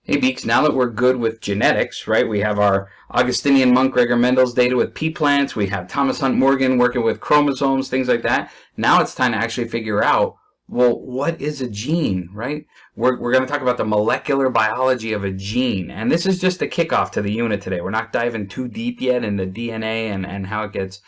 Hey Beaks, now that we're good with genetics, right? We have our Augustinian monk Gregor Mendel's data with pea plants. We have Thomas Hunt Morgan working with chromosomes, things like that. Now it's time to actually figure out, well, what is a gene, right? We're going to talk about the molecular biology of a gene. And this is just a kickoff to the unit today. We're not diving too deep yet into DNA and how it gets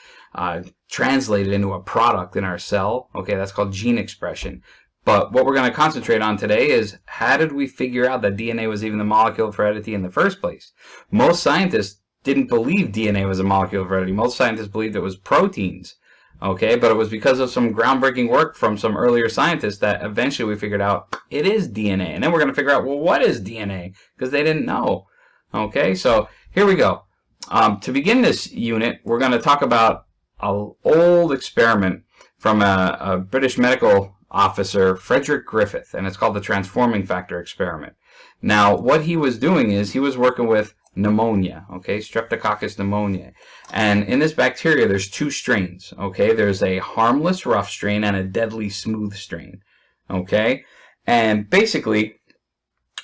translated into a product in our cell. Okay, that's called gene expression. But what we're going to concentrate on today is how did we figure out that DNA was even the molecule of heredity in the first place? Most scientists didn't believe DNA was a molecule of heredity. Most scientists believed it was proteins. Okay, but it was because of some groundbreaking work from some earlier scientists that eventually we figured out it is DNA. And then we're going to figure out, well, what is DNA? Because they didn't know. Okay, so here we go. To begin this unit, we're going to talk about an old experiment from a British medical officer, Frederick Griffith, and it's called the transforming factor experiment. Now, what he was doing is he was working with pneumonia, okay, Streptococcus pneumoniae. And in this bacteria, there's two strains, okay? There's a harmless rough strain and a deadly smooth strain, okay? And basically,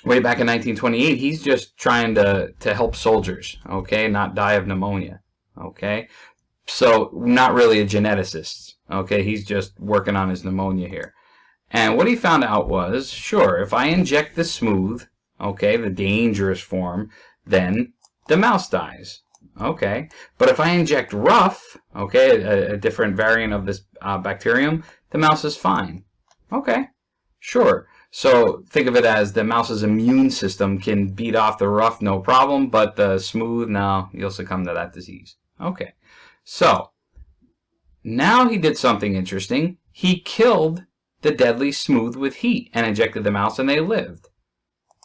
way back in 1928, he's just trying to help soldiers, okay, not die of pneumonia, okay? So, not really a geneticist, okay? He's just working on his pneumonia here. And what he found out was, sure, if I inject the smooth, okay, the dangerous form, then the mouse dies, okay? But if I inject rough, okay, a different variant of this bacterium, the mouse is fine, okay, sure. So think of it as the mouse's immune system can beat off the rough, no problem, but the smooth, no, you'll succumb to that disease, okay. So now he did something interesting. He killed the deadly smooth with heat and injected the mouse and they lived.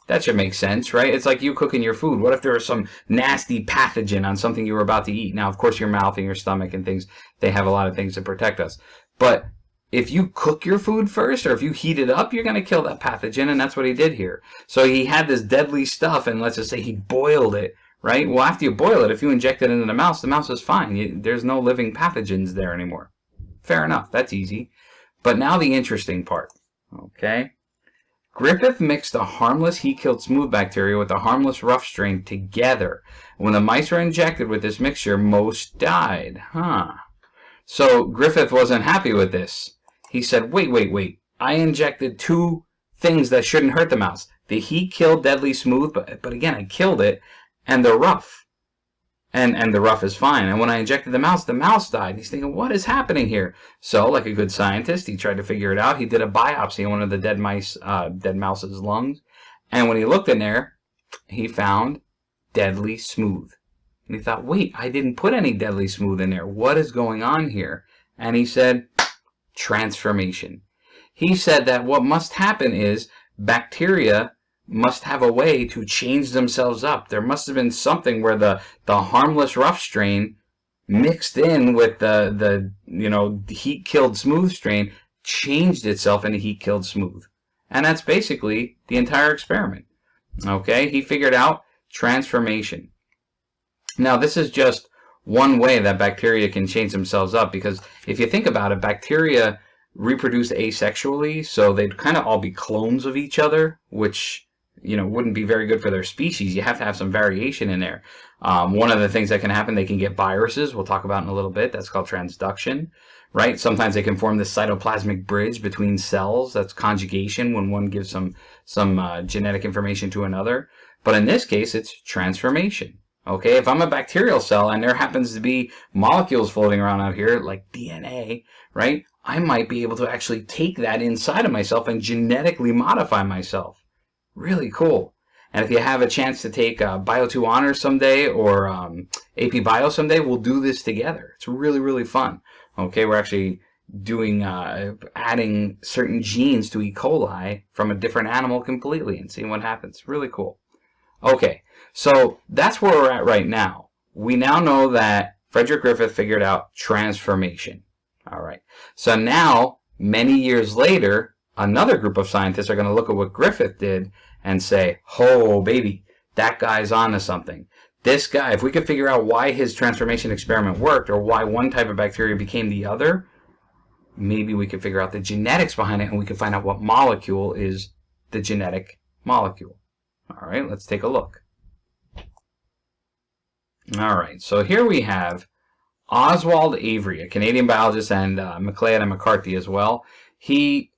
That should make sense, right? It's like you cooking your food. What if there was some nasty pathogen on something you were about to eat? Now, of course, your mouth and your stomach and things, they have a lot of things to protect us. But if you cook your food first or if you heat it up, you're going to kill that pathogen, and that's what he did here. So he had this deadly stuff, and let's just say he boiled it, right? Well, after you boil it, if you inject it into the mouse is fine. There's no living pathogens there anymore. Fair enough. That's easy. But now the interesting part, okay? Griffith mixed a harmless heat-killed smooth bacteria with a harmless rough strain together. When the mice were injected with this mixture, most died. So Griffith wasn't happy with this. He said, wait. I injected two things that shouldn't hurt the mouse. The heat-killed deadly smooth, but again, I killed it, and the rough. And the rough is fine. And when I injected the mouse died. He's thinking, what is happening here? So, like a good scientist, he tried to figure it out. He did a biopsy on one of the dead mouse's lungs. And when he looked in there, he found deadly smooth. And he thought, wait, I didn't put any deadly smooth in there. What is going on here? And he said, transformation. He said that what must happen is bacteria must have a way to change themselves up. There must have been something where the harmless rough strain mixed in with the heat-killed smooth strain changed itself into heat-killed smooth. And that's basically the entire experiment. Okay, he figured out transformation. Now, this is just one way that bacteria can change themselves up, because if you think about it, bacteria reproduce asexually, so they'd kind of all be clones of each other, which wouldn't be very good for their species. You have to have some variation in there. One of the things that can happen, they can get viruses. We'll talk about in a little bit. That's called transduction, right? Sometimes they can form this cytoplasmic bridge between cells. That's conjugation, when one gives some genetic information to another. But in this case, it's transformation. Okay, if I'm a bacterial cell and there happens to be molecules floating around out here, like DNA, right? I might be able to actually take that inside of myself and genetically modify myself. Really cool. And if you have a chance to take Bio 2 Honors someday or AP Bio someday, we'll do this together. It's really, really fun. Okay, we're actually doing adding certain genes to E. coli from a different animal completely and seeing what happens. Really cool. Okay, so that's where we're at right now. We now know that Frederick Griffith figured out transformation. All right. So now, many years later, another group of scientists are going to look at what Griffith did and say, oh, baby, that guy's onto something. This guy, if we could figure out why his transformation experiment worked or why one type of bacteria became the other, maybe we could figure out the genetics behind it and we could find out what molecule is the genetic molecule. All right, let's take a look. All right, so here we have Oswald Avery, a Canadian biologist, and MacLeod and McCarthy as well. He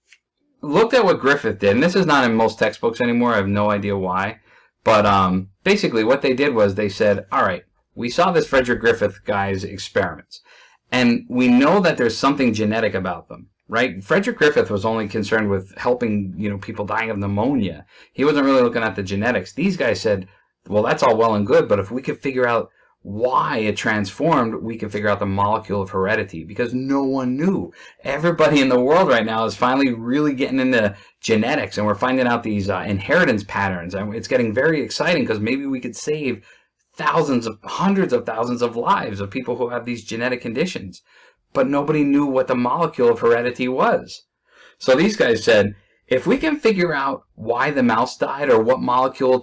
looked at what Griffith did, and this is not in most textbooks anymore. I have no idea why. But basically what they did was they said, all right, we saw this Frederick Griffith guy's experiments, and we know that there's something genetic about them, right? Frederick Griffith was only concerned with helping, people dying of pneumonia. He wasn't really looking at the genetics. These guys said, well, that's all well and good, but if we could figure out why it transformed, we can figure out the molecule of heredity, because no one knew. Everybody in the world right now is finally really getting into genetics, and we're finding out these inheritance patterns, and it's getting very exciting because maybe we could save hundreds of thousands of lives of people who have these genetic conditions. But nobody knew what the molecule of heredity was. So these guys said, if we can figure out why the mouse died, or what molecule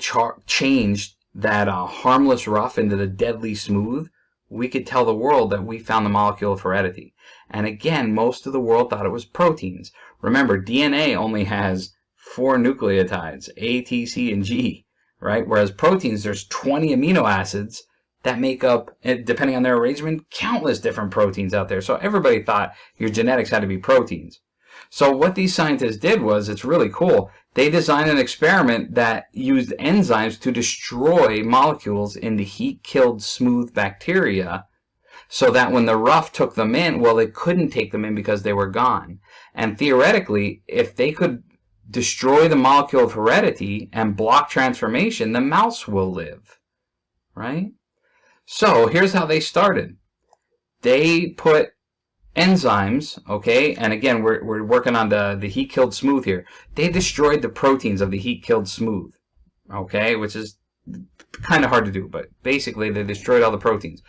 changed that harmless rough into the deadly smooth, we could tell the world that we found the molecule of heredity. And again, most of the world thought it was proteins. Remember, DNA only has 4 nucleotides, A, T, C, and G, right? Whereas proteins, there's 20 amino acids that make up, depending on their arrangement, countless different proteins out there. So everybody thought your genetics had to be proteins. So what these scientists did was, it's really cool, they designed an experiment that used enzymes to destroy molecules in the heat-killed smooth bacteria, so that when the rough took them in, well, they couldn't take them in because they were gone. And theoretically, if they could destroy the molecule of heredity and block transformation, the mouse will live, right? So here's how they started. They put enzymes, okay, and again, we're working on the heat-killed smooth here. They destroyed the proteins of the heat-killed smooth, okay, which is kind of hard to do, but basically they destroyed all the proteins.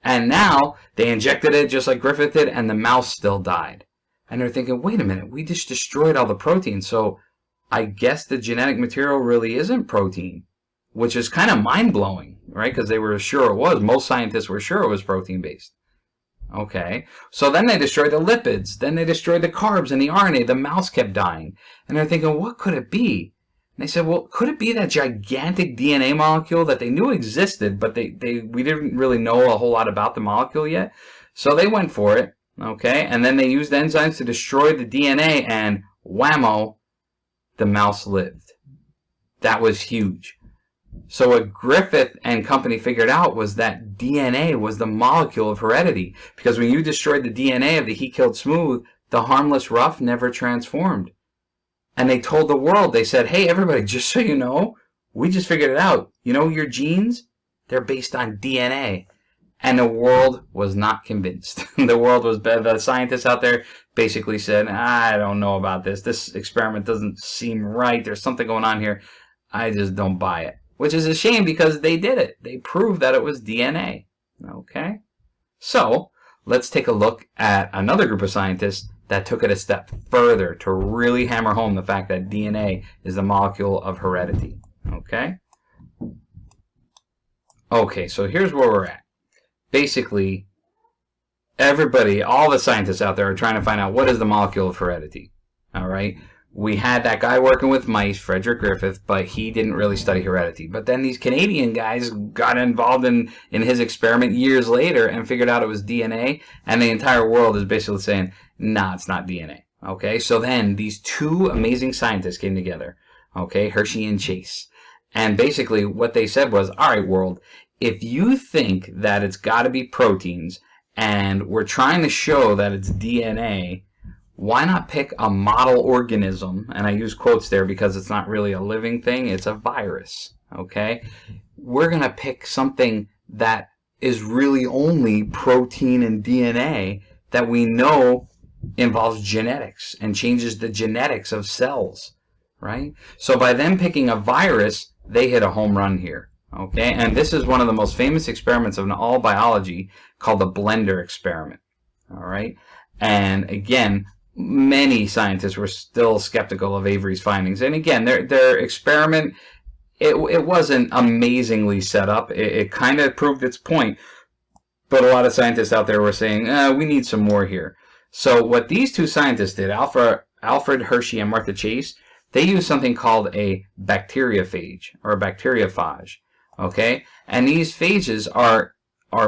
And now they injected it just like Griffith did, and the mouse still died. And they're thinking, wait a minute, we just destroyed all the proteins, so I guess the genetic material really isn't protein, which is kind of mind-blowing, right, because they were sure it was. Most scientists were sure it was protein-based. Okay, so then they destroyed the lipids, then they destroyed the carbs and the RNA. The mouse kept dying. And they're thinking, what could it be? And they said, well, could it be that gigantic DNA molecule that they knew existed, but we didn't really know a whole lot about the molecule yet? So they went for it, okay, and then they used enzymes to destroy the DNA, and whammo, the mouse lived. That was huge. So what Griffith and company figured out was that DNA was the molecule of heredity, because when you destroyed the DNA of the heat-killed smooth, the harmless rough never transformed. And they told the world, they said, hey, everybody, just so you know, we just figured it out. You know, your genes, they're based on DNA. And the world was not convinced. The world was bad. The scientists out there basically said, I don't know about this. This experiment doesn't seem right. There's something going on here. I just don't buy it. Which is a shame, because they did it. They proved that it was DNA. Okay? So, let's take a look at another group of scientists that took it a step further to really hammer home the fact that DNA is the molecule of heredity. Okay? Okay, so here's where we're at. Basically, everybody, all the scientists out there are trying to find out what is the molecule of heredity. All right? We had that guy working with mice, Frederick Griffith, but he didn't really study heredity. But then these Canadian guys got involved in his experiment years later and figured out it was DNA, and the entire world is basically saying, nah, it's not DNA. Okay, so then these two amazing scientists came together, okay, Hershey and Chase. And basically what they said was, all right, world, if you think that it's got to be proteins, and we're trying to show that it's DNA, why not pick a model organism? And I use quotes there because it's not really a living thing, it's a virus, okay? We're going to pick something that is really only protein and DNA that we know involves genetics and changes the genetics of cells, right? So by them picking a virus, they hit a home run here, okay? And this is one of the most famous experiments of all biology, called the blender experiment, all right? And again, many scientists were still skeptical of Avery's findings. And again, their experiment, it wasn't amazingly set up. It kind of proved its point. But a lot of scientists out there were saying, we need some more here. So what these two scientists did, Alfred Hershey and Martha Chase, they use something called a bacteriophage or a bacteriophage. Okay, and these phages are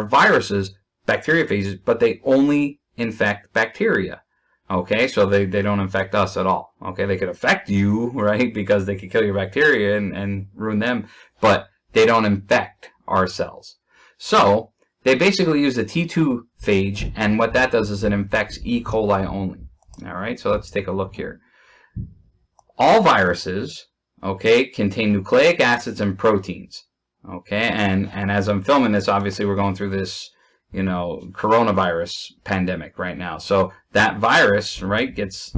viruses, bacteriophages, but they only infect bacteria. Okay, so they don't infect us at all. Okay, they could affect you, right, because they could kill your bacteria and ruin them, but they don't infect our cells. So they basically use the T2 phage, and what that does is it infects E. coli only. All right, so let's take a look here. All viruses, okay, contain nucleic acids and proteins. Okay, and as I'm filming this, obviously we're going through this, you know, coronavirus pandemic right now. So that virus, right, gets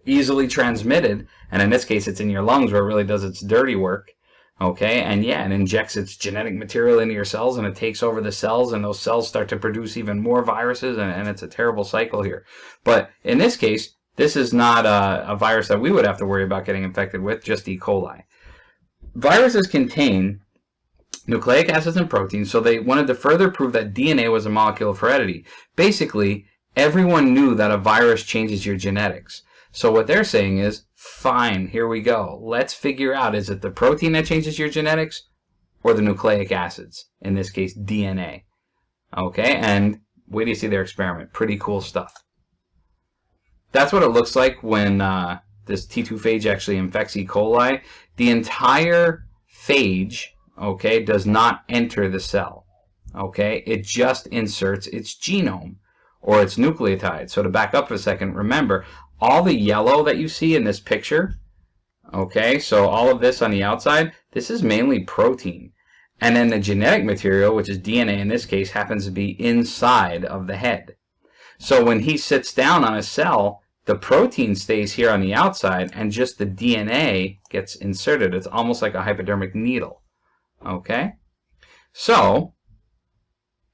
easily transmitted, and in this case it's in your lungs where it really does its dirty work. Okay, and yeah, it injects its genetic material into your cells, and it takes over the cells, and those cells start to produce even more viruses, and it's a terrible cycle here. But in this case, this is not a virus that we would have to worry about getting infected with, just E. coli. Viruses contain nucleic acids and proteins, so they wanted to further prove that DNA was a molecule of heredity. Basically, everyone knew that a virus changes your genetics. So what they're saying is, fine, here we go. Let's figure out, is it the protein that changes your genetics or the nucleic acids? In this case, DNA. Okay, and wait till you see their experiment. Pretty cool stuff. That's what it looks like when this T2 phage actually infects E. coli. The entire phage, okay, does not enter the cell. Okay, it just inserts its genome or its nucleotide. So to back up for a second, remember, all the yellow that you see in this picture, okay, so all of this on the outside, this is mainly protein. And then the genetic material, which is DNA in this case, happens to be inside of the head. So when he sits down on a cell, the protein stays here on the outside and just the DNA gets inserted. It's almost like a hypodermic needle. Okay? So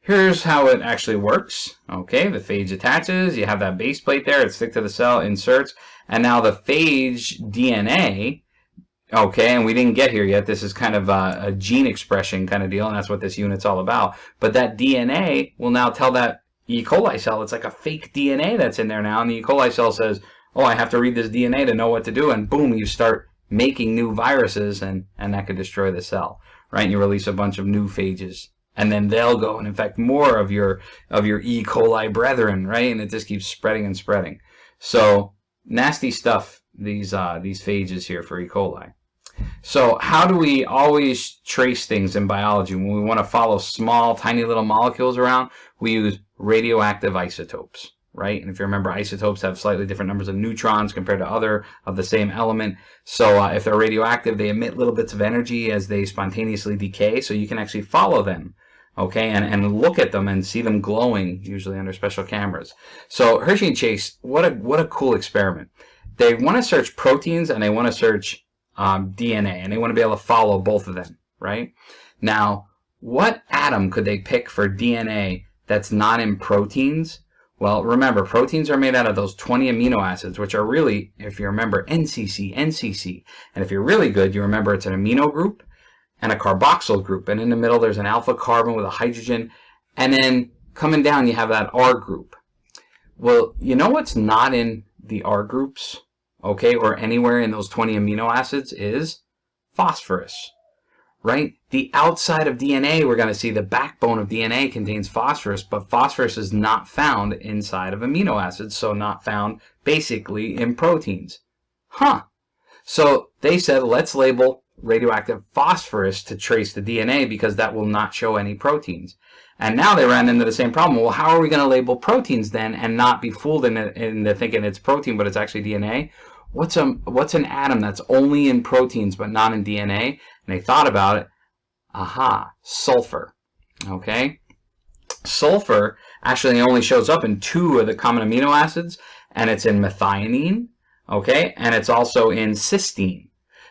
here's how it actually works. Okay, the phage attaches, you have that base plate there, it sticks to the cell, inserts, and now the phage DNA, okay, and we didn't get here yet, this is kind of a gene expression kind of deal, and that's what this unit's all about, but that DNA will now tell that E. coli cell, it's like a fake DNA that's in there now, and the E. coli cell says, oh, I have to read this DNA to know what to do, and boom, you start making new viruses, and that could destroy the cell, right, and you release a bunch of new phages. And then they'll go and infect more of your E. coli brethren, right? And it just keeps spreading and spreading. So nasty stuff, these phages here for E. coli. So how do we always trace things in biology? When we want to follow small, tiny little molecules around, we use radioactive isotopes, right? And if you remember, isotopes have slightly different numbers of neutrons compared to other of the same element. So if they're radioactive, they emit little bits of energy as they spontaneously decay, so you can actually follow them. Okay, and look at them and see them glowing, usually under special cameras. So Hershey and Chase, what a cool experiment. They want to search proteins and they want to search DNA, and they want to be able to follow both of them, right? Now, what atom could they pick for DNA that's not in proteins? Well, remember, proteins are made out of those 20 amino acids, which are really, if you remember, NCC. And if you're really good, you remember it's an amino group and a carboxyl group, and in the middle there's an alpha carbon with a hydrogen, and then coming down you have that R group. Well, you know what's not in the R groups, okay, or anywhere in those 20 amino acids is phosphorus, right? The outside of DNA, we're going to see the backbone of DNA contains phosphorus, but phosphorus is not found inside of amino acids, so not found basically in proteins. So they said, let's label radioactive phosphorus to trace the DNA because that will not show any proteins. And now they ran into the same problem. Well, how are we going to label proteins then and not be fooled into thinking it's protein but it's actually DNA? What's an atom that's only in proteins but not in DNA? And they thought about it. Aha, sulfur. Okay? Sulfur actually only shows up in 2 of the common amino acids, and it's in methionine, okay? And it's also in cysteine.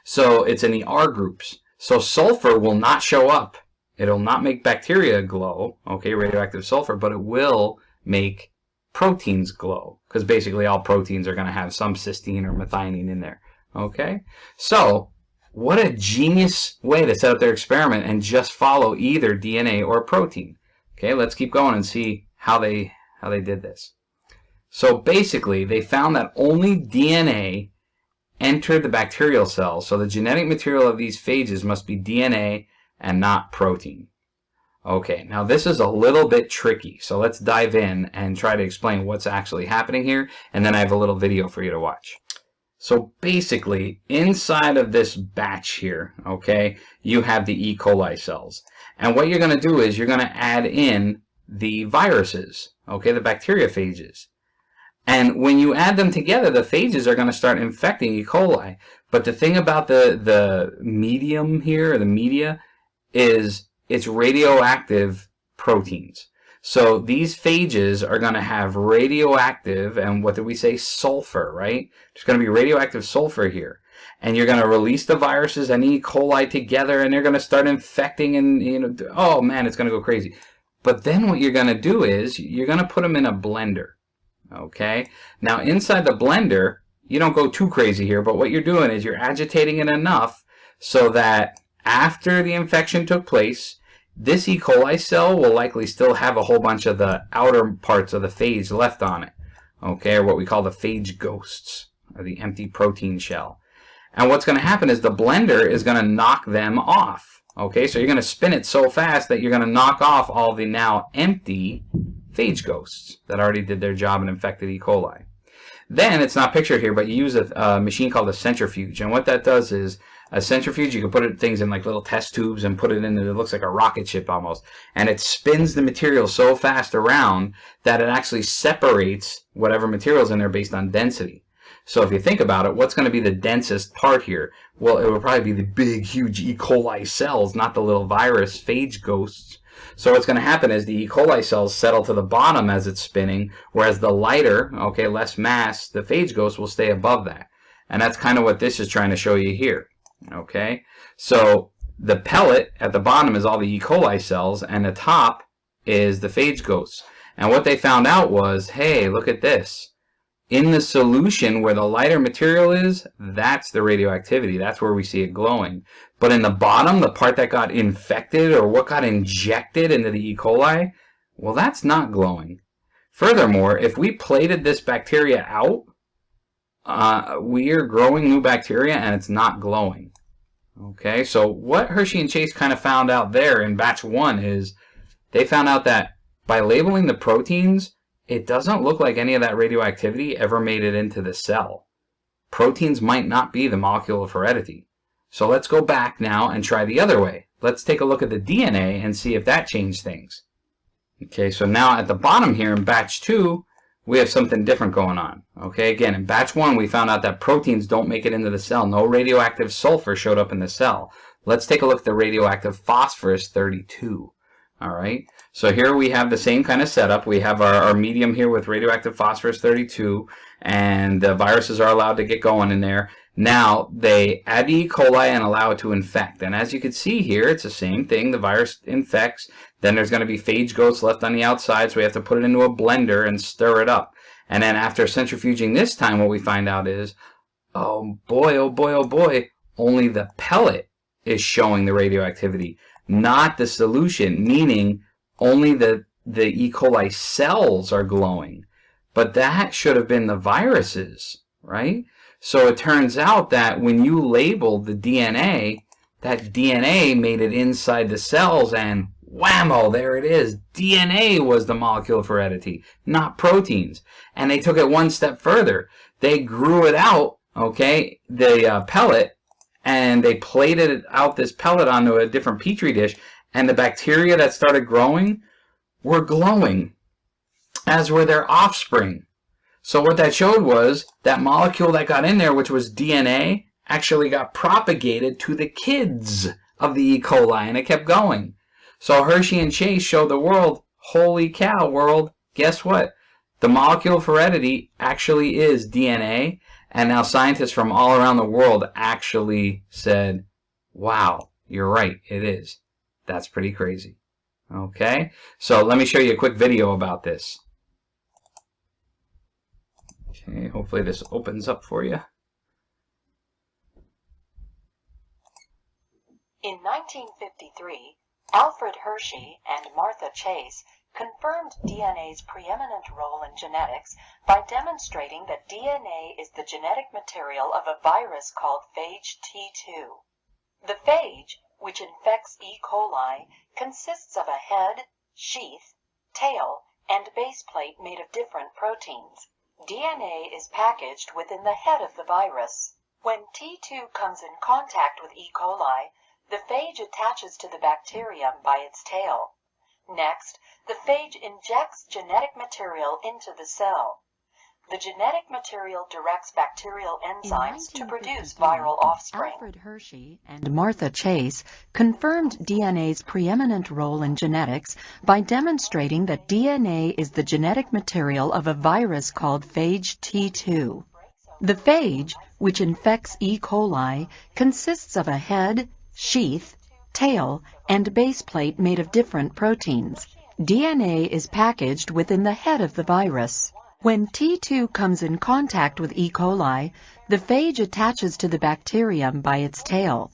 So it's in the R groups. So sulfur will not show up. It'll not make bacteria glow, okay, radioactive sulfur, but it will make proteins glow, because basically all proteins are going to have some cysteine or methionine in there, okay? So what a genius way to set up their experiment and just follow either DNA or protein. Okay, let's keep going and see how they did this. So basically, they found that only DNA enter the bacterial cell. So the genetic material of these phages must be DNA and not protein. Okay, now this is a little bit tricky, so let's dive in and try to explain what's actually happening here, and then I have a little video for you to watch. So basically, inside of this batch here, okay, you have the E. coli cells. And what you're going to do is you're going to add in the viruses, okay, the bacteriophages. And when you add them together, the phages are going to start infecting E. coli. But the thing about the medium here, or the media, is it's radioactive proteins. So these phages are going to have radioactive, and what did we say? Sulfur, right? There's going to be radioactive sulfur here. And you're going to release the viruses and E. coli together, and they're going to start infecting, and, you know, oh man, it's going to go crazy. But then what you're going to do is you're going to put them in a blender. Okay? Now inside the blender, you don't go too crazy here, but what you're doing is you're agitating it enough so that after the infection took place, this E. coli cell will likely still have a whole bunch of the outer parts of the phage left on it, okay, or what we call the phage ghosts, or the empty protein shell. And what's going to happen is the blender is going to knock them off, okay, so you're going to spin it so fast that you're going to knock off all the now empty phage ghosts that already did their job and infected E. coli. Then, it's not pictured here, but you use a machine called a centrifuge, and what that does is, a centrifuge, you can put things in like little test tubes and put it in, it looks like a rocket ship almost. And it spins the material so fast around that it actually separates whatever material's in there based on density. So if you think about it, what's going to be the densest part here? Well, it will probably be the big, huge E. coli cells, not the little virus phage ghosts. So what's going to happen is the E. coli cells settle to the bottom as it's spinning, whereas the lighter, okay, less mass, the phage ghost will stay above that. And that's kind of what this is trying to show you here. Okay, so the pellet at the bottom is all the E. coli cells, and the top is the phage ghosts. And what they found out was, hey, look at this. In the solution where the lighter material is, that's the radioactivity. That's where we see it glowing. But in the bottom, the part that got infected or what got injected into the E. coli, well, that's not glowing. Furthermore, if we plated this bacteria out, we are growing new bacteria and it's not glowing. Okay, so what Hershey and Chase kind of found out there in batch 1 is they found out that by labeling the proteins, it doesn't look like any of that radioactivity ever made it into the cell. Proteins might not be the molecule of heredity. So let's go back now and try the other way. Let's take a look at the DNA and see if that changed things. Okay, so now at the bottom here in batch 2, we have something different going on. Okay, again, in batch 1, we found out that proteins don't make it into the cell. No radioactive sulfur showed up in the cell. Let's take a look at the radioactive phosphorus 32. All right, so here we have the same kind of setup. We have our medium here with radioactive phosphorus 32, and the viruses are allowed to get going in there. Now, they add E. coli and allow it to infect. And as you can see here, it's the same thing. The virus infects. Then there's going to be phage ghosts left on the outside, so we have to put it into a blender and stir it up. And then after centrifuging this time, what we find out is, oh boy, oh boy, oh boy, only the pellet is showing the radioactivity, not the solution, meaning only the E. coli cells are glowing. But that should have been the viruses, right? So it turns out that when you labeled the DNA, that DNA made it inside the cells, and whammo, there it is. DNA was the molecule of heredity, not proteins. And they took it one step further. They grew it out, okay, the pellet, and they plated out this pellet onto a different petri dish, and the bacteria that started growing were glowing, as were their offspring. So what that showed was that molecule that got in there, which was DNA, actually got propagated to the kids of the E. coli, and it kept going. So Hershey and Chase showed the world, holy cow, world, guess what? The molecule of heredity actually is DNA, and now scientists from all around the world actually said, wow, you're right, it is. That's pretty crazy. Okay, so let me show you a quick video about this. Okay, hopefully this opens up for you. In 1953, Alfred Hershey and Martha Chase confirmed DNA's preeminent role in genetics by demonstrating that DNA is the genetic material of a virus called phage T2. The phage, which infects E. coli, consists of a head, sheath, tail, and base plate made of different proteins. DNA is packaged within the head of the virus. When T2 comes in contact with E. coli, the phage attaches to the bacterium by its tail. Next, the phage injects genetic material into the cell. The genetic material directs bacterial enzymes to produce viral offspring. Alfred Hershey and Martha Chase confirmed DNA's preeminent role in genetics by demonstrating that DNA is the genetic material of a virus called phage T2. The phage, which infects E. coli, consists of a head, sheath, tail, and base plate made of different proteins. DNA is packaged within the head of the virus. When T2 comes in contact with E. coli, the phage attaches to the bacterium by its tail.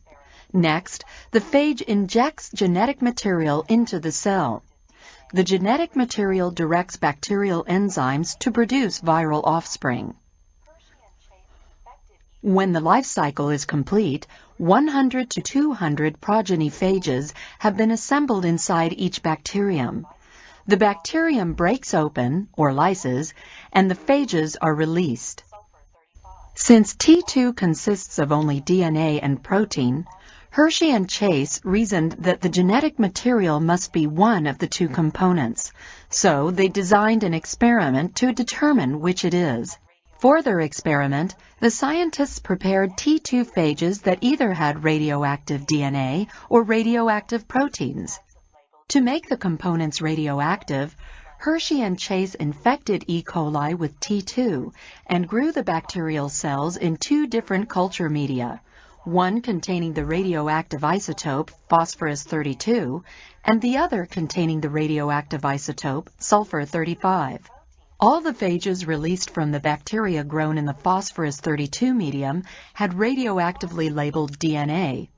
Next, the phage injects genetic material into the cell. The genetic material directs bacterial enzymes to produce viral offspring. When the life cycle is complete, 100 to 200 progeny phages have been assembled inside each bacterium. The bacterium breaks open, or lyses, and the phages are released. Since T2 consists of only DNA and protein, Hershey and Chase reasoned that the genetic material must be one of the two components, so they designed an experiment to determine which it is. For their experiment, the scientists prepared T2 phages that either had radioactive DNA or radioactive proteins. To make the components radioactive, Hershey and Chase infected E. coli with T2 and grew the bacterial cells in two different culture media, one containing the radioactive isotope phosphorus-32 and the other containing the radioactive isotope sulfur-35. All the phages released from the bacteria grown in the phosphorus-32 medium had radioactively labeled DNA,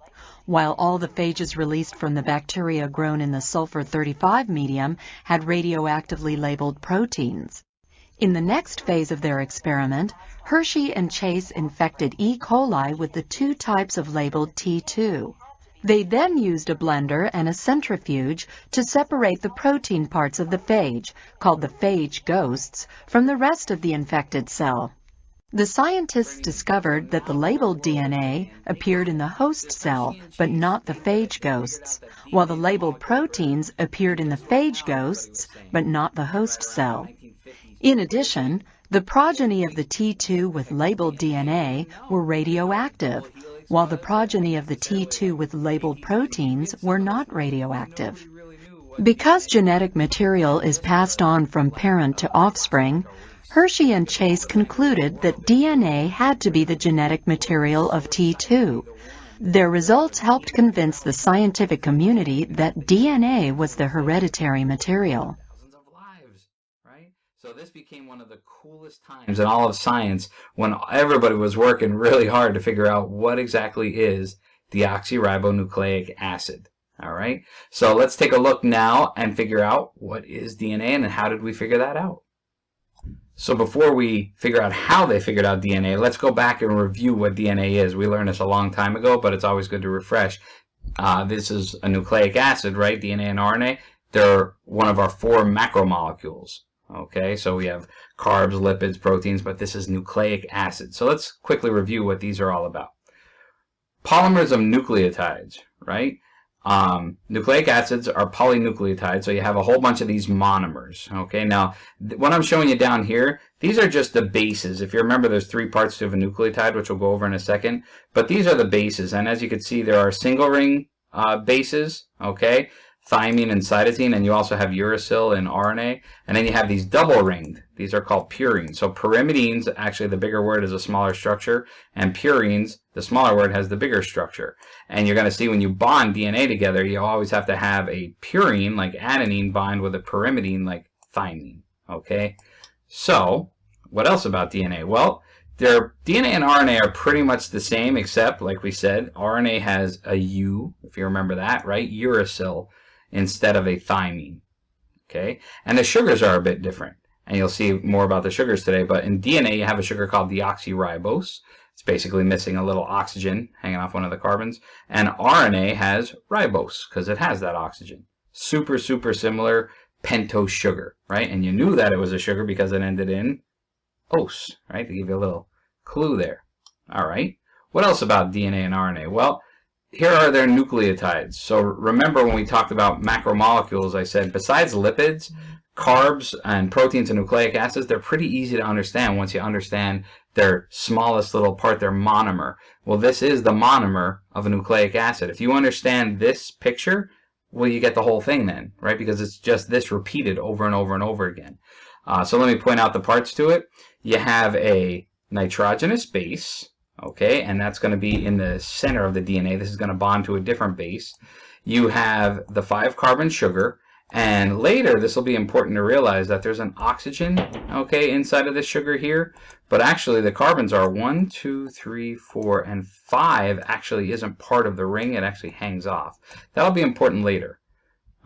while all the phages released from the bacteria grown in the sulfur-35 medium had radioactively labeled proteins. In the next phase of their experiment, Hershey and Chase infected E. coli with the two types of labeled T2. They then used a blender and a centrifuge to separate the protein parts of the phage, called the phage ghosts, from the rest of the infected cell. The scientists discovered that the labeled DNA appeared in the host cell, but not the phage ghosts, while the labeled proteins appeared in the phage ghosts, but not the host cell. In addition, the progeny of the T2 with labeled DNA were radioactive, while the progeny of the T2 with labeled proteins were not radioactive. Because genetic material is passed on from parent to offspring, Hershey and Chase concluded that DNA had to be the genetic material of T2. Their results helped convince the scientific community that DNA was the hereditary material. Thousands of lives, right? So this became one of the coolest times in all of science when everybody was working really hard to figure out what exactly is deoxyribonucleic acid. All right, so let's take a look now and figure out what is DNA and how did we figure that out. So before we figure out how they figured out DNA, let's go back and review what DNA is. We learned this a long time ago, but it's always good to refresh. This is a nucleic acid, right? DNA and RNA. They're one of our 4 macromolecules. Okay, so we have carbs, lipids, proteins, but this is nucleic acid. So let's quickly review what these are all about. Polymers of nucleotides, right? Nucleic acids are polynucleotides, so you have a whole bunch of these monomers. Okay, now what I'm showing you down here, these are just the bases. If you remember, there's 3 parts to a nucleotide, which we'll go over in a second, but these are the bases, and as you can see, there are single ring bases, okay, thymine and cytosine, and you also have uracil and RNA, and then you have these double ringed. These are called purines. So pyrimidines, actually the bigger word is a smaller structure, and purines, the smaller word, has the bigger structure. And you're going to see when you bond DNA together, you always have to have a purine, like adenine, bind with a pyrimidine, like thymine. Okay? So, what else about DNA? Well, their DNA and RNA are pretty much the same, except, like we said, RNA has a U, if you remember that, right? Uracil, instead of a thymine. Okay, and the sugars are a bit different, and you'll see more about the sugars today. But in DNA, you have a sugar called deoxyribose. It's basically missing a little oxygen hanging off one of the carbons. And RNA has ribose because it has that oxygen. Super, super similar pentose sugar, right? And you knew that it was a sugar because it ended in ose, right? To give you a little clue there. All right. What else about DNA and RNA? Well, here are their nucleotides. So remember when we talked about macromolecules, I said besides lipids, carbs and proteins and nucleic acids, they're pretty easy to understand once you understand their smallest little part, their monomer. Well, this is the monomer of a nucleic acid. If you understand this picture, well, you get the whole thing then, right? Because it's just this repeated over and over and over again. So let me point out the parts to it. You have a nitrogenous base, okay, and that's going to be in the center of the DNA. This is going to bond to a different base. You have the 5-carbon sugar, and later this will be important to realize that there's an oxygen, okay, inside of this sugar here, but actually the carbons are 1, 2, 3, 4, and 5 actually isn't part of the ring. It actually hangs off. That'll be important later.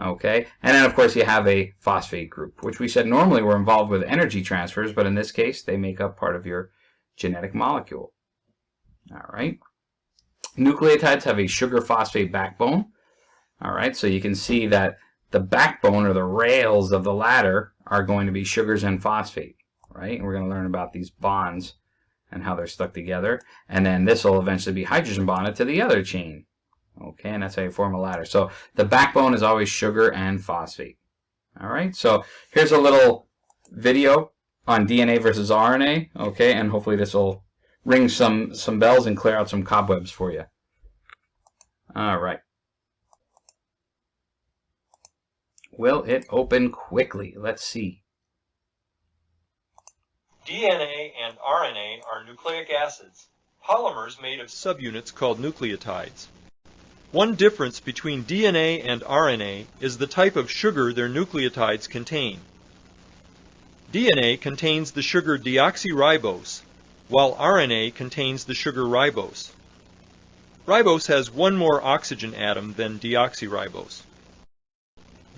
Okay, and then of course you have a phosphate group, which we said normally were involved with energy transfers, but in this case they make up part of your genetic molecule. All right. Nucleotides have a sugar-phosphate backbone. All right, so you can see that the backbone or the rails of the ladder are going to be sugars and phosphate, right? And we're going to learn about these bonds and how they're stuck together. And then this will eventually be hydrogen bonded to the other chain. Okay, and that's how you form a ladder. So the backbone is always sugar and phosphate. All right, so here's a little video on DNA versus RNA. Okay, and hopefully this will ring some bells and clear out some cobwebs for you. All right. Will it open quickly? Let's see. DNA and RNA are nucleic acids, polymers made of subunits called nucleotides. One difference between DNA and RNA is the type of sugar their nucleotides contain. DNA contains the sugar deoxyribose, while RNA contains the sugar ribose. Ribose has one more oxygen atom than deoxyribose.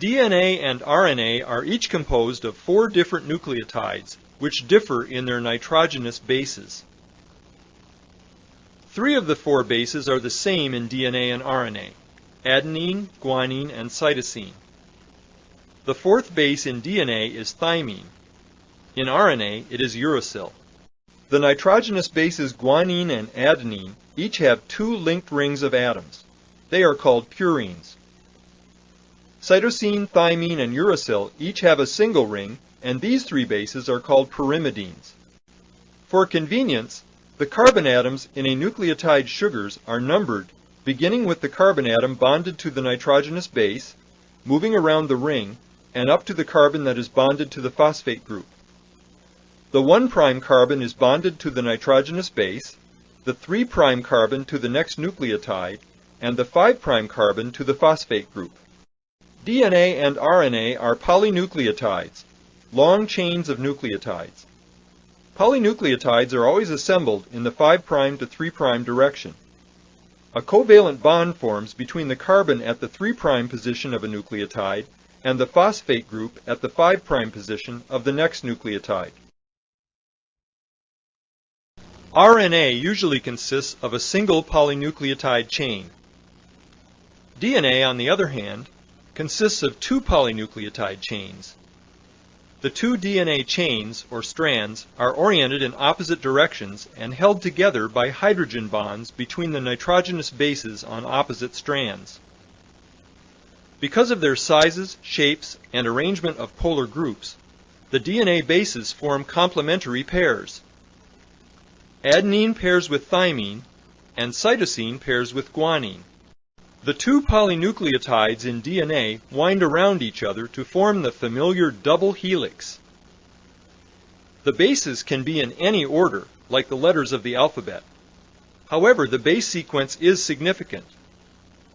DNA and RNA are each composed of 4 different nucleotides, which differ in their nitrogenous bases. 3 of the 4 bases are the same in DNA and RNA: adenine, guanine, and cytosine. The 4th base in DNA is thymine. In RNA, it is uracil. The nitrogenous bases guanine and adenine each have 2 linked rings of atoms. They are called purines. Cytosine, thymine, and uracil each have a single ring, and these 3 bases are called pyrimidines. For convenience, the carbon atoms in a nucleotide sugars are numbered, beginning with the carbon atom bonded to the nitrogenous base, moving around the ring, and up to the carbon that is bonded to the phosphate group. The 1' carbon is bonded to the nitrogenous base, the 3' carbon to the next nucleotide, and the 5' carbon to the phosphate group. DNA and RNA are polynucleotides, long chains of nucleotides. Polynucleotides are always assembled in the 5' to 3' direction. A covalent bond forms between the carbon at the 3' position of a nucleotide and the phosphate group at the 5' position of the next nucleotide. RNA usually consists of a single polynucleotide chain. DNA, on the other hand, consists of 2 polynucleotide chains. The 2 DNA chains, or strands, are oriented in opposite directions and held together by hydrogen bonds between the nitrogenous bases on opposite strands. Because of their sizes, shapes, and arrangement of polar groups, the DNA bases form complementary pairs. Adenine pairs with thymine, and cytosine pairs with guanine. The 2 polynucleotides in DNA wind around each other to form the familiar double helix. The bases can be in any order, like the letters of the alphabet. However, the base sequence is significant.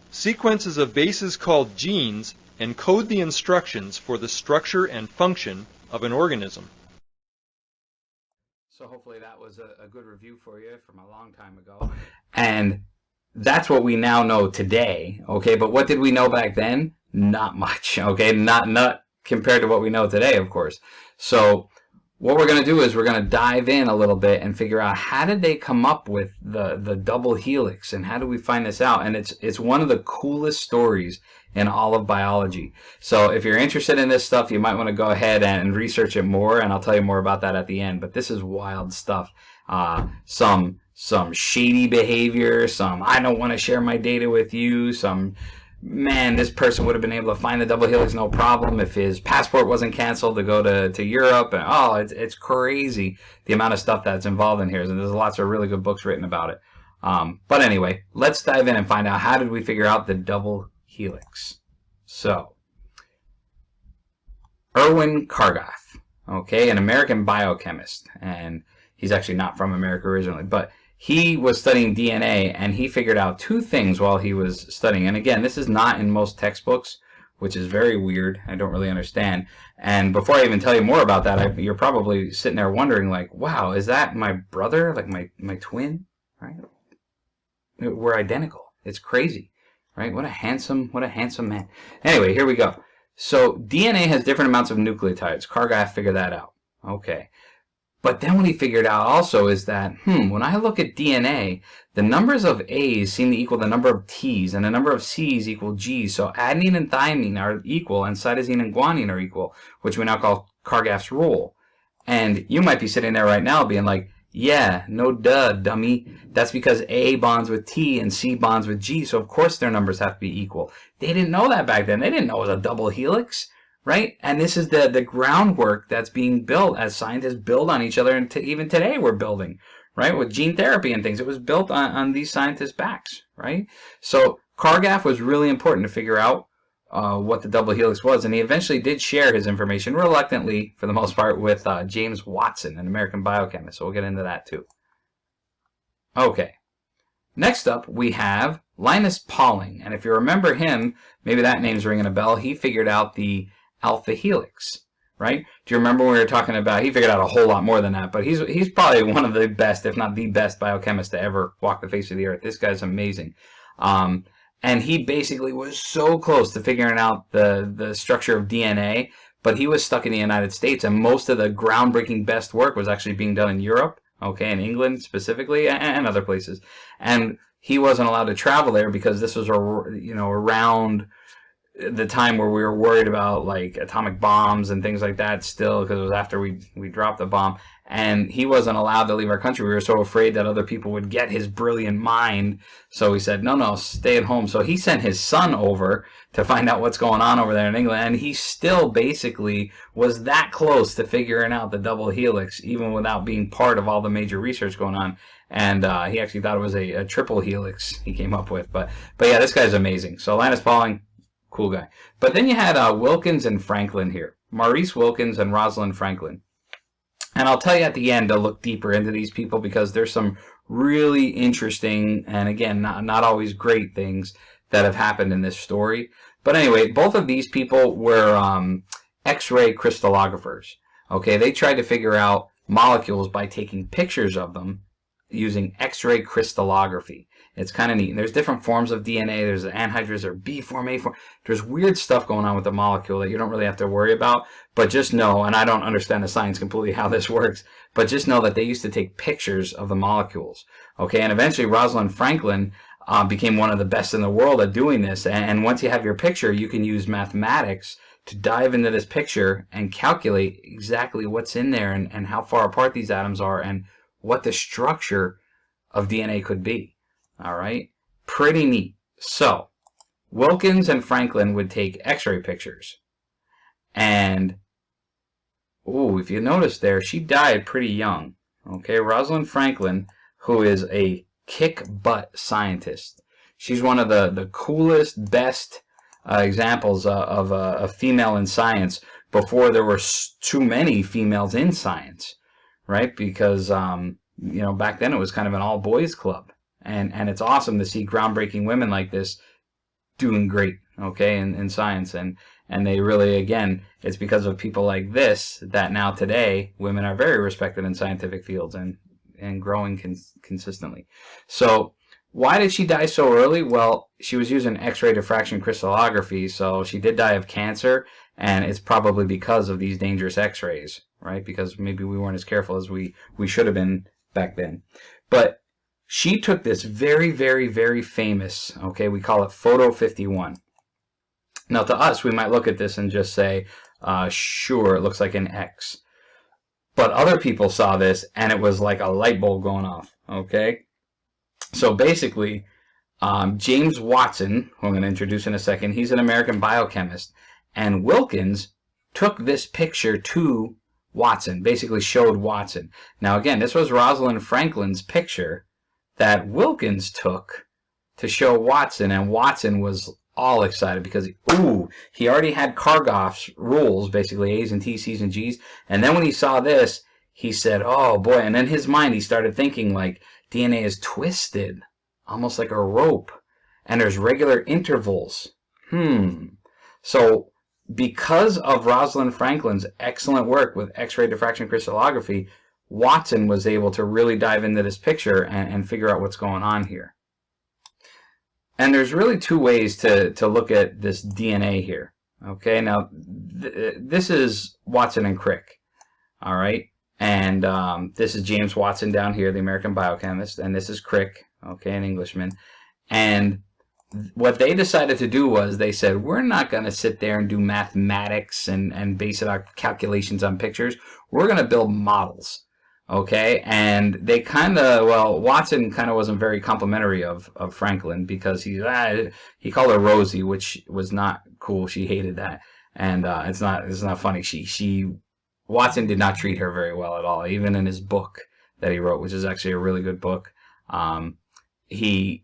Sequences of bases called genes encode the instructions for the structure and function of an organism. So hopefully that was a good review for you from a long time ago. And that's what we now know today, okay? But what did we know back then? Not much, okay? Not compared to what we know today, of course. So what we're going to do is we're going to dive in a little bit and figure out how did they come up with the double helix, and how do we find this out? And it's one of the coolest stories in all of biology. So if you're interested in this stuff, you might want to go ahead and research it more, and I'll tell you more about that at the end. But this is wild stuff. Some shady behavior, some I don't want to share my data with you, some man, this person would have been able to find the double helix no problem if his passport wasn't canceled to go to Europe. And it's crazy the amount of stuff that's involved in here. And there's lots of really good books written about it. But anyway, let's dive in and find out how did we figure out the double helix. So, Erwin Chargaff, okay, an American biochemist, and he's actually not from America originally, but he was studying DNA, and he figured out two things while he was studying. And again, this is not in most textbooks, which is very weird. I don't really understand. And before I even tell you more about that, you're probably sitting there wondering, like, wow, is that my brother? Like my twin? Right? We're identical. It's crazy. Right? What a handsome man. Anyway, here we go. So DNA has different amounts of nucleotides. Chargaff figured that out. Okay. But then what he figured out also is that, when I look at DNA, the numbers of A's seem to equal the number of T's, and the number of C's equal G's. So adenine and thymine are equal, and cytosine and guanine are equal, which we now call Chargaff's rule. And you might be sitting there right now being like, yeah, no duh, dummy. That's because A bonds with T and C bonds with G, so of course their numbers have to be equal. They didn't know that back then. They didn't know it was a double helix. Right? And this is the groundwork that's being built as scientists build on each other, and even today we're building, right? With gene therapy and things. It was built on these scientists' backs, right? So Chargaff was really important to figure out what the double helix was, and he eventually did share his information, reluctantly for the most part, with James Watson, an American biochemist. So we'll get into that too. Okay. Next up, we have Linus Pauling. And if you remember him, maybe that name's ringing a bell. He figured out the alpha helix, right? Do you remember when we were talking about, he figured out a whole lot more than that, but he's probably one of the best, if not the best biochemist to ever walk the face of the earth. This guy's amazing. And he basically was so close to figuring out the structure of DNA, but he was stuck in the United States, and most of the groundbreaking best work was actually being done in Europe, okay, in England specifically, and other places. And he wasn't allowed to travel there because this was, around the time where we were worried about like atomic bombs and things like that still, because it was after we dropped the bomb, and he wasn't allowed to leave our country. We were so afraid that other people would get his brilliant mind, so he said no, stay at home. So he sent his son over to find out what's going on over there in England, and he still basically was that close to figuring out the double helix even without being part of all the major research going on. And he actually thought it was a triple helix he came up with, but yeah, this guy's amazing. So Linus Pauling, cool guy. But then you had Wilkins and Franklin here. Maurice Wilkins and Rosalind Franklin. And I'll tell you at the end to look deeper into these people, because there's some really interesting and, again, not always great things that have happened in this story. But anyway, both of these people were X-ray crystallographers. Okay, they tried to figure out molecules by taking pictures of them using X-ray crystallography. It's kind of neat. And there's different forms of DNA. There's the anhydrous or B form, A form. There's weird stuff going on with the molecule that you don't really have to worry about. But just know, and I don't understand the science completely how this works, but just know that they used to take pictures of the molecules. Okay, and eventually Rosalind Franklin became one of the best in the world at doing this. And once you have your picture, you can use mathematics to dive into this picture and calculate exactly what's in there and how far apart these atoms are and what the structure of DNA could be. All right, pretty neat. So Wilkins and Franklin would take X-ray pictures, and if you notice there, she died pretty young. Okay, Rosalind Franklin, who is a kick-butt scientist. She's one of the coolest, best examples of a female in science before there were too many females in science, right? Because back then it was kind of an all-boys club. And it's awesome to see groundbreaking women like this doing great, okay, in science. And they really, again, it's because of people like this that now today women are very respected in scientific fields and growing consistently. So Why did she die so early? Well, she was using X-ray diffraction crystallography, so she did die of cancer, and it's probably because of these dangerous X-rays, right? Because maybe we weren't as careful as we should have been back then. But she took this very, very, very famous, okay, we call it Photo 51. Now, to us, we might look at this and just say, sure, it looks like an X. But other people saw this, and it was like a light bulb going off, okay? So basically, James Watson, who I'm going to introduce in a second, he's an American biochemist, and Wilkins took this picture to Watson, basically showed Watson. Now again, this was Rosalind Franklin's picture that Wilkins took to show Watson, and Watson was all excited because, he already had Chargaff's rules, basically A's and T's, C's and G's, and then when he saw this, he said, oh boy, and in his mind he started thinking like, DNA is twisted, almost like a rope, and there's regular intervals. So because of Rosalind Franklin's excellent work with X-ray diffraction crystallography, Watson was able to really dive into this picture and figure out what's going on here. And there's really two ways to look at this DNA here. Okay, now this is Watson and Crick, all right? And this is James Watson down here, the American biochemist, and this is Crick, okay, an Englishman. And what they decided to do was they said, we're not going to sit there and do mathematics and base it on calculations on pictures. We're going to build models, okay? And they kind of, well, Watson kind of wasn't very complimentary of Franklin because he called her Rosie, which was not cool. She hated that. And it's not funny. Watson did not treat her very well at all, even in his book that he wrote, which is actually a really good book. He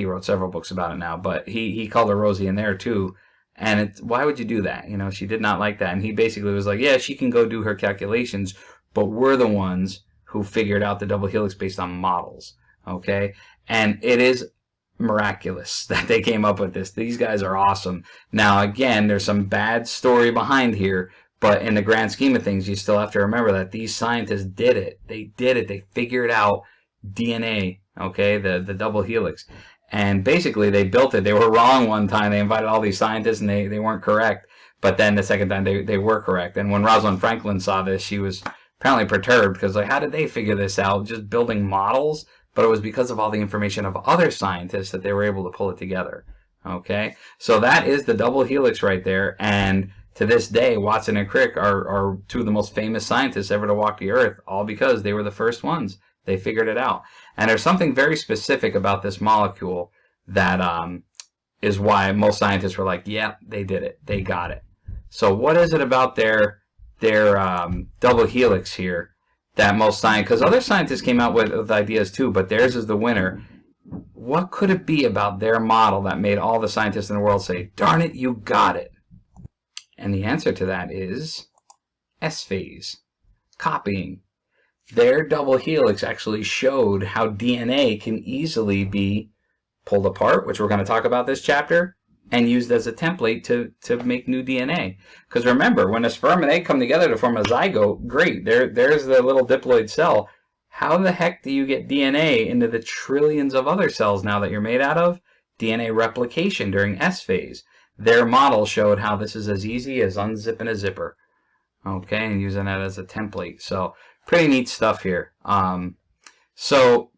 wrote several books about it now, but he called her Rosie in there too. And why would you do that? You know, she did not like that. And he basically was like, yeah, she can go do her calculations, but we're the ones who figured out the double helix based on models. Okay? And it is miraculous that they came up with this. These guys are awesome. Now, again, there's some bad story behind here. But in the grand scheme of things, you still have to remember that these scientists did it. They did it. They figured out DNA, okay, the double helix. And basically, they built it. They were wrong one time. They invited all these scientists, and they weren't correct. But then the second time, they were correct. And when Rosalind Franklin saw this, she was apparently perturbed because, like, how did they figure this out? Just building models? But it was because of all the information of other scientists that they were able to pull it together, okay? So that is the double helix right there. And to this day, Watson and Crick are two of the most famous scientists ever to walk the earth, all because they were the first ones. They figured it out. And there's something very specific about this molecule that is why most scientists were like, yeah, they did it. They got it. So what is it about their double helix here that most scientists, because other scientists came out with ideas too, but theirs is the winner. What could it be about their model that made all the scientists in the world say, darn it, you got it? And the answer to that is S-phase, copying. Their double helix actually showed how DNA can easily be pulled apart, which we're going to talk about this chapter, and used as a template to make new DNA. Because remember, when a sperm and egg come together to form a zygote, great, there's the little diploid cell. How the heck do you get DNA into the trillions of other cells now that you're made out of? DNA replication during S-phase. Their model showed how this is as easy as unzipping a zipper, okay, and using that as a template. So pretty neat stuff here. So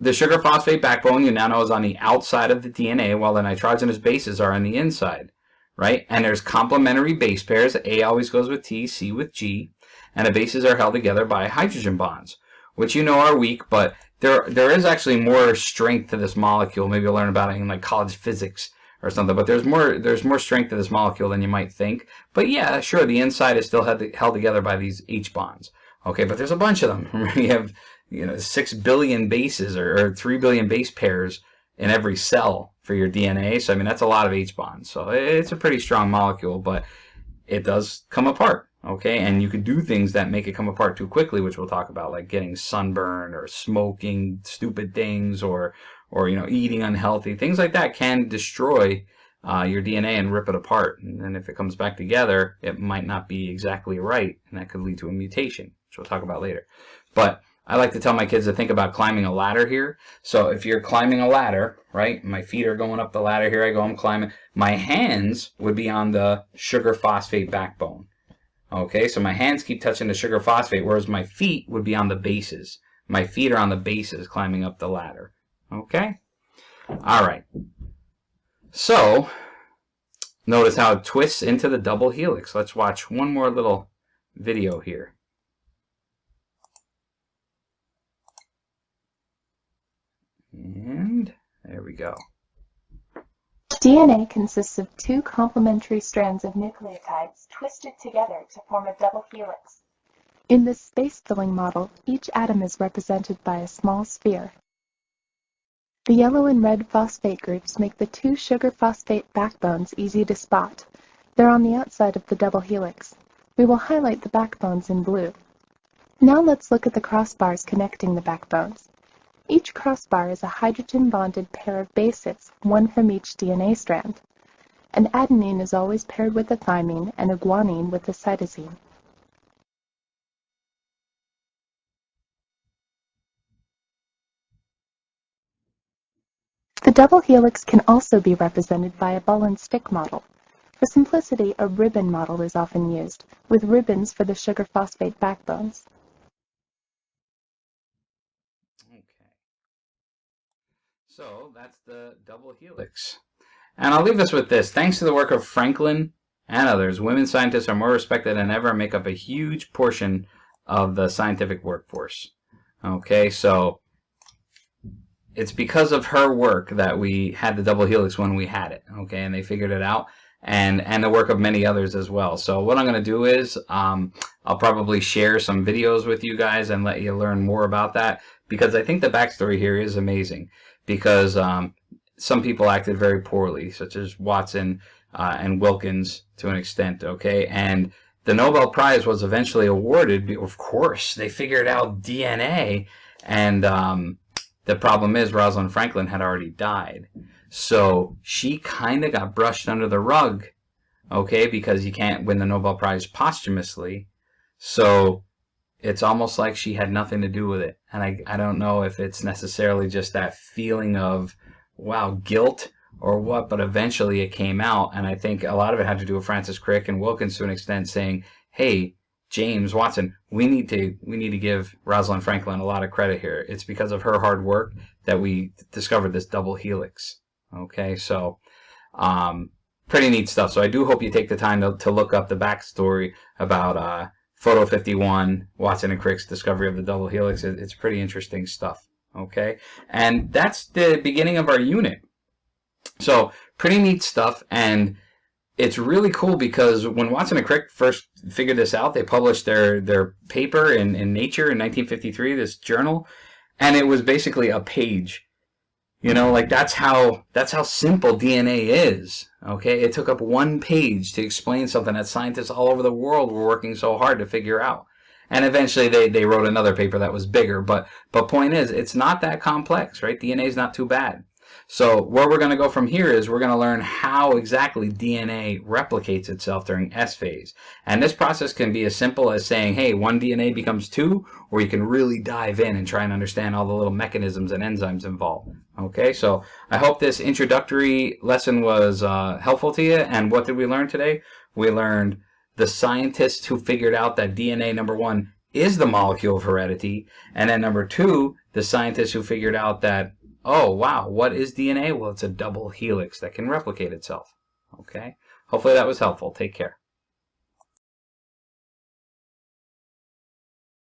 the sugar-phosphate backbone you now know is on the outside of the DNA, while the nitrogenous bases are on the inside, right? And there's complementary base pairs. A always goes with T, C with G, and the bases are held together by hydrogen bonds, which you know are weak, but there is actually more strength to this molecule. Maybe you'll learn about it in like college physics or something, but there's more strength to this molecule than you might think. But yeah, sure, the inside is still held together by these H bonds. Okay, but there's a bunch of them. You have 6 billion bases or 3 billion base pairs in every cell for your DNA. So I mean that's a lot of H bonds. So it's a pretty strong molecule, but it does come apart. Okay, and you can do things that make it come apart too quickly, which we'll talk about, like getting sunburn or smoking stupid things or eating unhealthy things like that can destroy your DNA and rip it apart. And then if it comes back together, it might not be exactly right, and that could lead to a mutation, which we'll talk about later. But I like to tell my kids to think about climbing a ladder here. So if you're climbing a ladder, right, my feet are going up the ladder, here I go, I'm climbing. My hands would be on the sugar-phosphate backbone. Okay, so my hands keep touching the sugar-phosphate, whereas my feet would be on the bases. My feet are on the bases climbing up the ladder. Okay? All right. So, notice how it twists into the double helix. Let's watch one more little video here. And there we go. DNA consists of two complementary strands of nucleotides twisted together to form a double helix. In this space-filling model, each atom is represented by a small sphere. The yellow and red phosphate groups make the two sugar-phosphate backbones easy to spot. They're on the outside of the double helix. We will highlight the backbones in blue. Now let's look at the crossbars connecting the backbones. Each crossbar is a hydrogen-bonded pair of bases, one from each DNA strand. An adenine is always paired with a thymine and a guanine with a cytosine. The double helix can also be represented by a ball and stick model. For simplicity, a ribbon model is often used, with ribbons for the sugar-phosphate backbones. So that's the double helix. And I'll leave us with this. Thanks to the work of Franklin and others, women scientists are more respected than ever and make up a huge portion of the scientific workforce. Okay, so it's because of her work that we had the double helix when we had it. Okay, and they figured it out. And the work of many others as well. So what I'm going to do is I'll probably share some videos with you guys and let you learn more about that, because I think the backstory here is amazing. Because some people acted very poorly, such as Watson and Wilkins to an extent, okay? And the Nobel Prize was eventually awarded. Of course, they figured out DNA, and the problem is Rosalind Franklin had already died. So she kind of got brushed under the rug, okay, because you can't win the Nobel Prize posthumously. So it's almost like she had nothing to do with it. And I don't know if it's necessarily just that feeling of, wow, guilt or what, but eventually it came out. And I think a lot of it had to do with Francis Crick and Wilkins to an extent saying, hey, James, Watson, we need to give Rosalind Franklin a lot of credit here. It's because of her hard work that we discovered this double helix. Okay, so pretty neat stuff. So I do hope you take the time to look up the backstory about Photo 51, Watson and Crick's discovery of the double helix. It's pretty interesting stuff. Okay, and that's the beginning of our unit. So pretty neat stuff, and it's really cool because when Watson and Crick first figured this out, they published their paper in Nature in 1953, this journal, and it was basically a page. You know, like that's how simple DNA is. Okay, it took up one page to explain something that scientists all over the world were working so hard to figure out. And eventually they wrote another paper that was bigger, but point is, it's not that complex, right? DNA is not too bad. So where we're going to go from here is we're going to learn how exactly DNA replicates itself during S phase. And this process can be as simple as saying, hey, one DNA becomes two, or you can really dive in and try and understand all the little mechanisms and enzymes involved. Okay, so I hope this introductory lesson was helpful to you. And what did we learn today? We learned the scientists who figured out that DNA, number one, is the molecule of heredity. And then number two, the scientists who figured out that, oh, wow, what is DNA? Well, it's a double helix that can replicate itself. Okay, hopefully that was helpful. Take care.